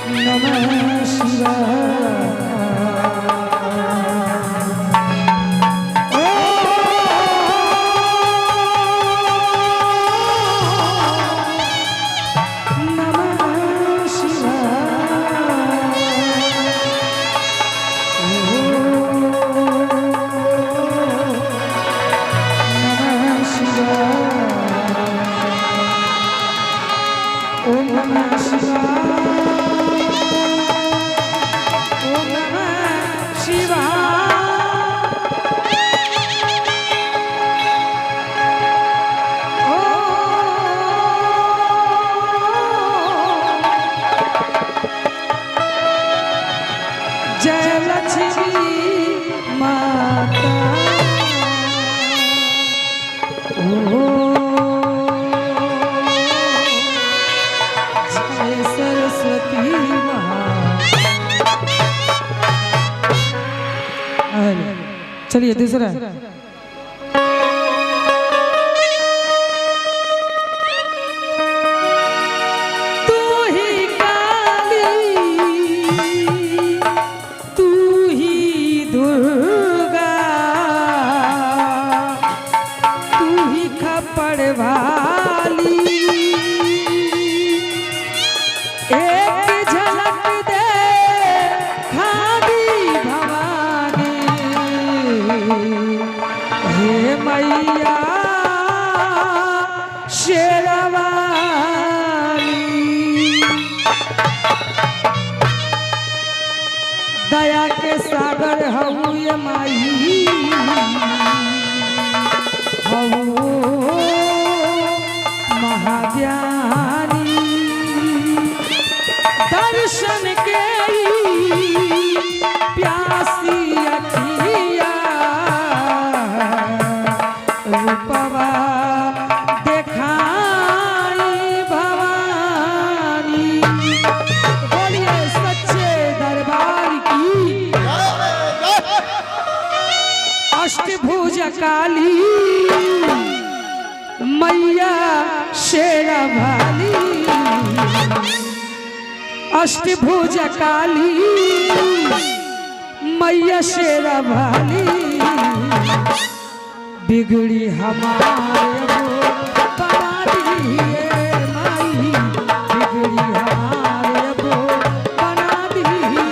नमः शिवाय। जय लक्ष्मी माता ओ जय सरस्वती चलिए दूसरा दया के सागर हऊ ये माई हऊ महाज्ञानी दर्शन के प्यासी अखिया रूपवा देखाई भवानी। बोलिए सच्चे दरबार की अष्टभुज काली मैया शेरा भाली। अष्टभुज काली मैया शेरा भाली बिगड़ी हमारे बना दिए माई बिगड़ी हमारे बना दिए।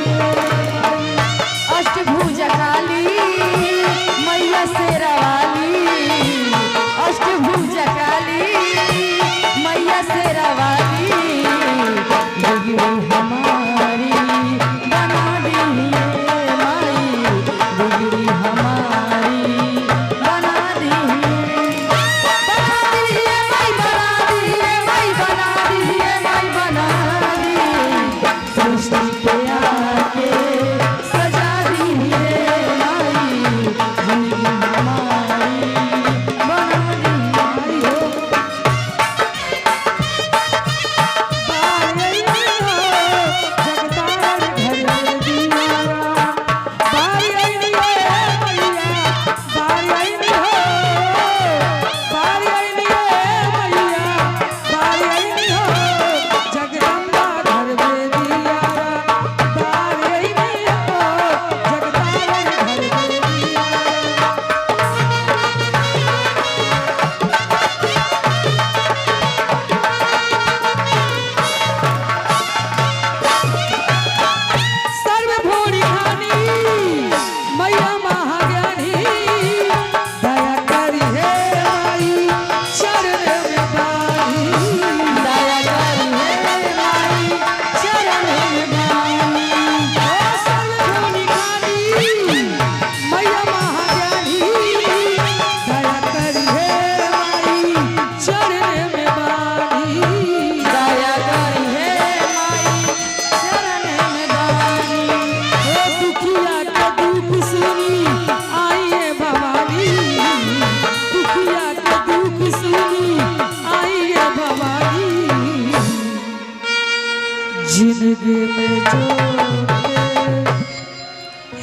अष्टभुज काली मैया शेरा वाली अष्टभुज काली मैया शेरा वाली बिगड़ी हमारी बना दिए माई बिगड़ी हमारी बना दिए माई बना दिए माई बना दिए सृष्टि पे आके सजा दिए माई जिंदगी हमारी बना दिए। जिंदगी में जो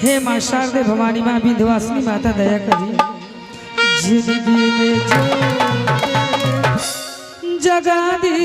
हे माँ शारदे भवानी माँ विंध्यवासिनी माता दया करिए। जिंदगी में जो जगा दी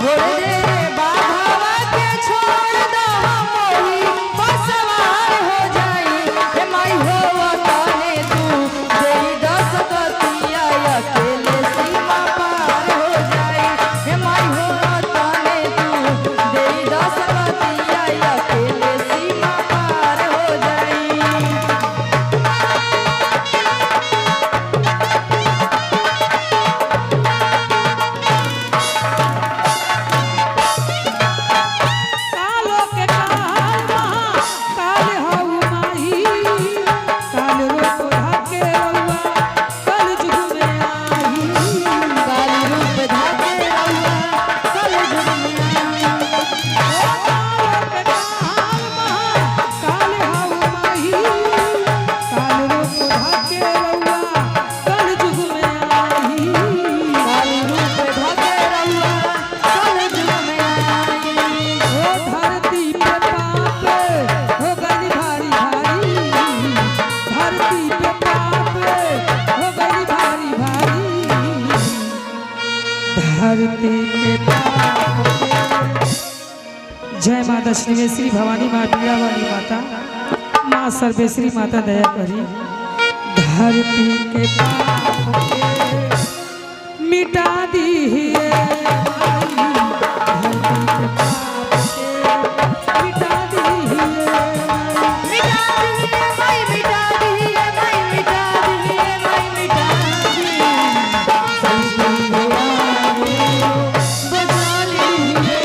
छोड़ दे बाघावा के छोड़ दो मोही बसवार हो जाई हे माई हो ताने तू देई दस कतिया अकेले सीमा पार हो जाई हे माई हो ताने तू देई दस कतिया अकेले सीमा पार हो जाई कालो के काल महा काल हऊ माही काल रूप धाके रउआ कल जुग में आई काली रूप धाके रउआ कल जुग में आई काल हऊ माही काल रूप धाके रउआ कल जुग में आई काली रूप धाके रउआ कल जुग में आई ओ धरती पे पाप हो गई भारी भारी धरती पे पाप हो गई भारी भारी धरती पे पाप जय माँ दक्षिणेश्वरी भवानी माँ बीड़ा वाली माता माँ सर्वेश्वरी माता दया करी धरती के पाप के मिटा दी है धरती के पाप के मिटा दी है मिटा दिए माई मिटा दिए माई मिटा दिए माई मिटा दिए सृष्टि भवानी बचा ली है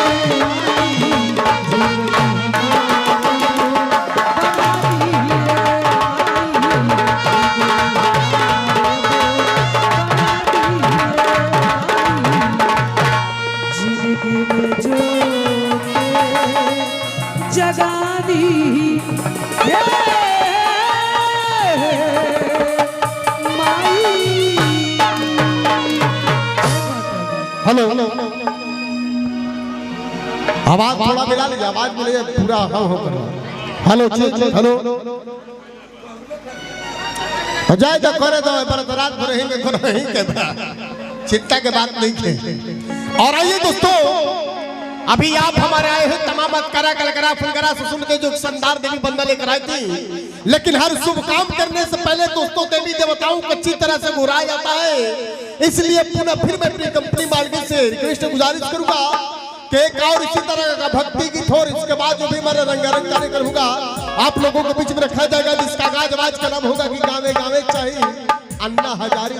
जिंदगी में जो जगा दी हे माई हेलो आवाज थोड़ा मिला लीजिए, आवाज मिले पूरा हाँ हो करो। हेलो हेलो जाए तो करे दो पर रात भर ही में करो ही के चिंता के बात नहीं थे। और आइए दोस्तों, अभी आप हमारे आए हैं तमाम करा कलकरा फुलकरा सुन के जो शानदार देवी बंदा लेकर आई थी, लेकिन हर शुभ काम करने से पहले दोस्तों देवी देवताओं को अच्छी तरह से घुराया जाता है। इसलिए पुनः फिर मैं अपनी कंपनी मालिक से रिक्वेस्ट गुजारिश करूंगा कि एक और इसी तरह का भक्ति गीत और इसके बाद जो भी हमारा रंगारंग कार्यक्रम होगा आप लोगों के बीच में रखा जाएगा, जिसका आगाज का नाम होगा कि गावे गावे चाहिए अन्ना हजारी।